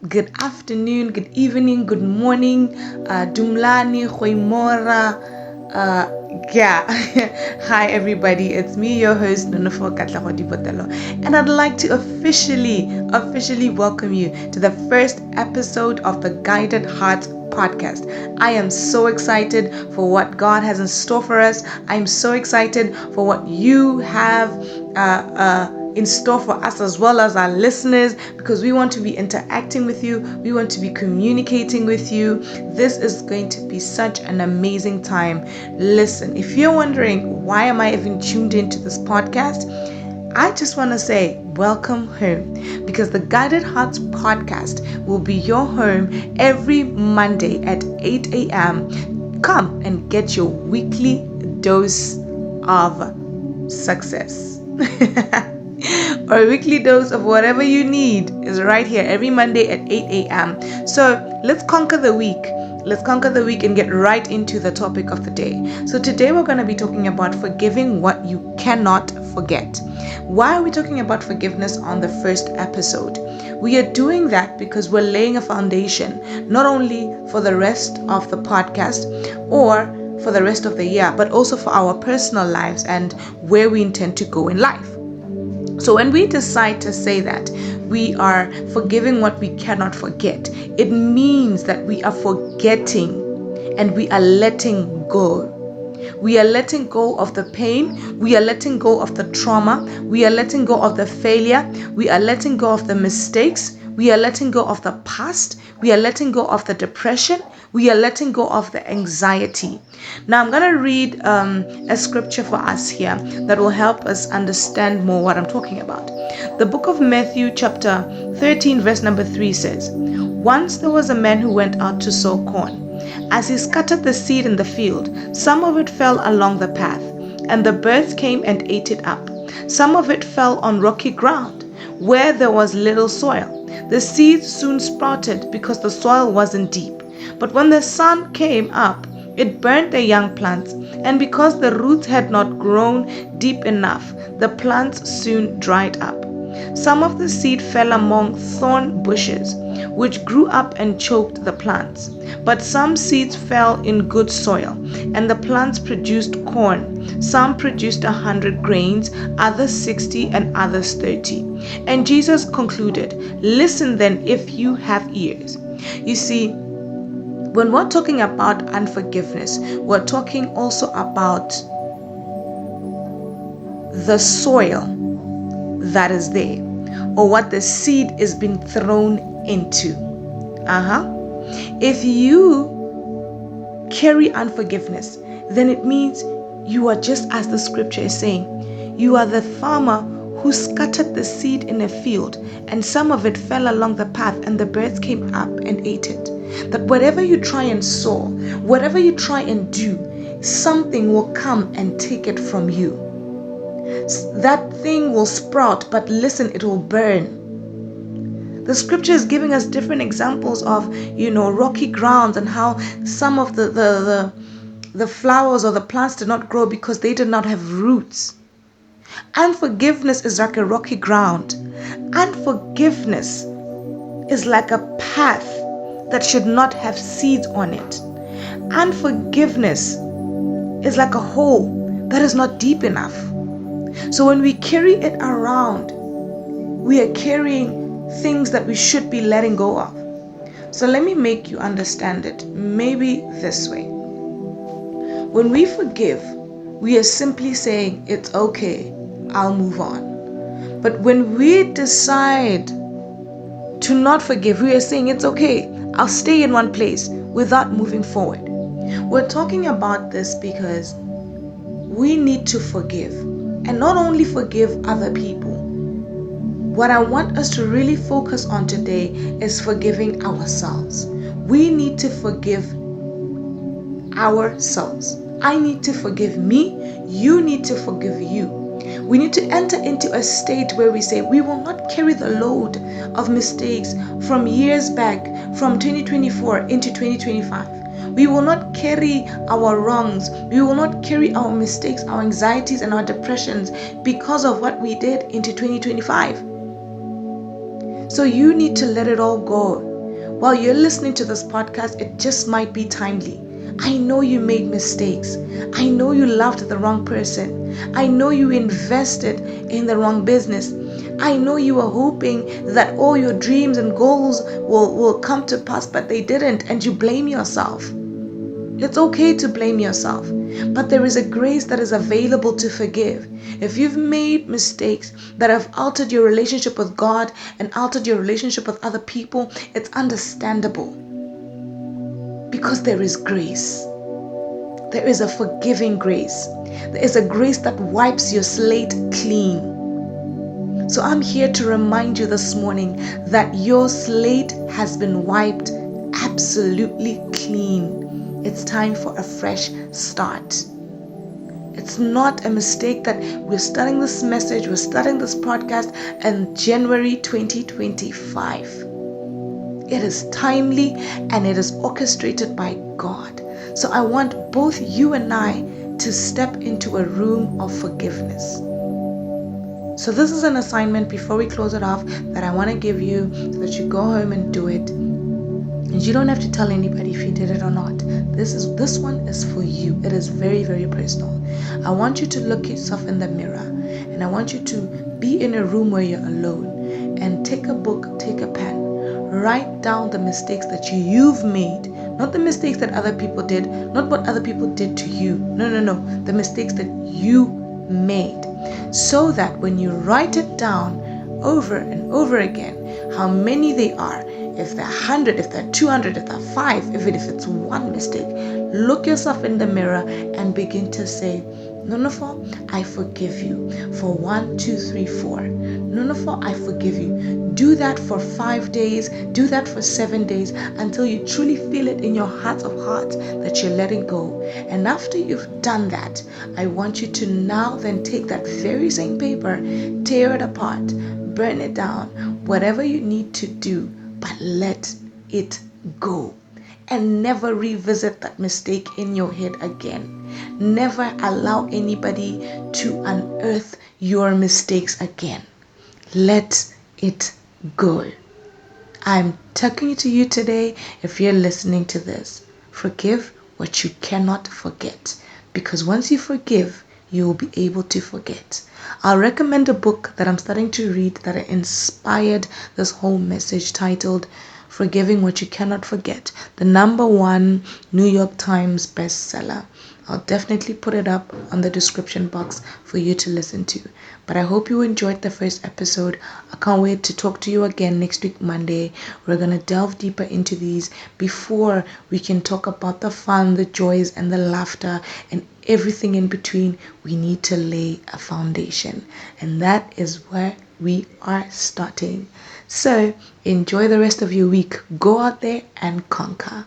good afternoon, good evening, good morning, dumlani, goeiemorgen. Yeah. Hi everybody, it's me, your host Nonofo Katlago Dipotelo, and I'd like to officially welcome you to the first episode of the Guided Heart podcast. I am so excited for what God has in store for us. I'm so excited for what you have in store for us as well as our listeners, because we want to be interacting with you. We want to be communicating with you. This is going to be such an amazing time. Listen, if you're wondering why am I even tuned into this podcast, I just want to say welcome home, because the Guided Hearts podcast will be your home every Monday at 8 a.m. Come and get your weekly dose of success. Or a weekly dose of whatever you need is right here every Monday at 8 a.m. So let's conquer the week. Let's conquer the week and get right into the topic of the day. So today we're going to be talking about forgiving what you cannot forget. Why are we talking about forgiveness on the first episode? We are doing that because we're laying a foundation, not only for the rest of the podcast or for the rest of the year, but also for our personal lives and where we intend to go in life. So when we decide to say that we are forgiving what we cannot forget, it means that we are forgetting and we are letting go. We are letting go of the pain. We are letting go of the trauma. We are letting go of the failure. We are letting go of the mistakes. We are letting go of the past. We are letting go of the depression. We are letting go of the anxiety. Now I'm going to read a scripture for us here that will help us understand more what I'm talking about. The book of Matthew chapter 13 verse number 3 says, "Once there was a man who went out to sow corn. As he scattered the seed in the field, some of it fell along the path, and the birds came and ate it up. Some of it fell on rocky ground, where there was little soil. The seed soon sprouted because the soil wasn't deep. But when the sun came up, it burned the young plants, and because the roots had not grown deep enough, the plants soon dried up. Some of the seed fell among thorn bushes, which grew up and choked the plants. But some seeds fell in good soil, and the plants produced corn. Some produced 100 grains, others 60, and others 30. And Jesus concluded, 'Listen then if you have ears.'" You see, when we're talking about unforgiveness, we're talking also about the soil that is there, or what the seed is being thrown into. If you carry unforgiveness, then it means you are just as the scripture is saying. You are the farmer who scattered the seed in a field, and some of it fell along the path, and the birds came up and ate it. That whatever you try and sow, whatever you try and do, something will come and take it from you. That thing will sprout, but listen, it will burn. The scripture is giving us different examples of, rocky grounds, and how some of the flowers or the plants did not grow because they did not have roots. Unforgiveness is like a rocky ground. Unforgiveness is like a path that should not have seeds on it. Unforgiveness is like a hole that is not deep enough. So when we carry it around, we are carrying things that we should be letting go of. So let me make you understand it maybe this way. When we forgive, we are simply saying, it's okay, I'll move on. But when we decide to not forgive, we are saying, it's okay, I'll stay in one place without moving forward. We're talking about this because we need to forgive, and not only forgive other people. What I want us to really focus on today is forgiving ourselves. We need to forgive ourselves. I need to forgive me. You need to forgive you. We need to enter into a state where we say we will not carry the load of mistakes from years back, from 2024 into 2025. We will not carry our wrongs. We will not carry our mistakes, our anxieties, and our depressions because of what we did into 2025. So you need to let it all go. While you're listening to this podcast, it just might be timely. I know you made mistakes. I know you loved the wrong person. I know you invested in the wrong business. I know you were hoping that all your dreams and goals will come to pass, but they didn't, and you blame yourself. It's okay to blame yourself, but there is a grace that is available to forgive. If you've made mistakes that have altered your relationship with God and altered your relationship with other people, it's understandable because there is grace. There is a forgiving grace. There is a grace that wipes your slate clean. So I'm here to remind you this morning that your slate has been wiped absolutely clean. It's time for a fresh start. It's not a mistake that we're starting this message, we're starting this podcast in January 2025. It is timely and it is orchestrated by God. So I want both you and I to step into a room of forgiveness. So this is an assignment before we close it off that I want to give you so that you go home and do it. And you don't have to tell anybody if you did it or not. This one is for you. It is very, very personal. I want you to look yourself in the mirror, and I want you to be in a room where you're alone and take a book, take a pen, write down the mistakes that you've made, not the mistakes that other people did, not what other people did to you. No. The mistakes that you made. So that when you write it down over and over again, how many they are, if they're 100, if they're 200, if they're 5, even if it's one mistake, look yourself in the mirror and begin to say, Nonofo, I forgive you for 1, 2, 3, 4. Nonofo, I forgive you. Do that for 5 days. Do that for 7 days until you truly feel it in your heart of hearts that you're letting go. And after you've done that, I want you to now then take that very same paper, tear it apart, burn it down, whatever you need to do, but let it go. And never revisit that mistake in your head again. Never allow anybody to unearth your mistakes again. Let it go. I'm talking to you today if you're listening to this. Forgive what you cannot forget. Because once you forgive, you will be able to forget. I'll recommend a book that I'm starting to read that inspired this whole message, titled Forgiving What You Cannot Forget, the #1 New York Times bestseller. I'll definitely put it up on the description box for you to listen to. But I hope you enjoyed the first episode. I can't wait to talk to you again next week, Monday. We're going to delve deeper into these before we can talk about the fun, the joys, and the laughter, and everything in between. We need to lay a foundation. And that is where we are starting. So enjoy the rest of your week. Go out there and conquer.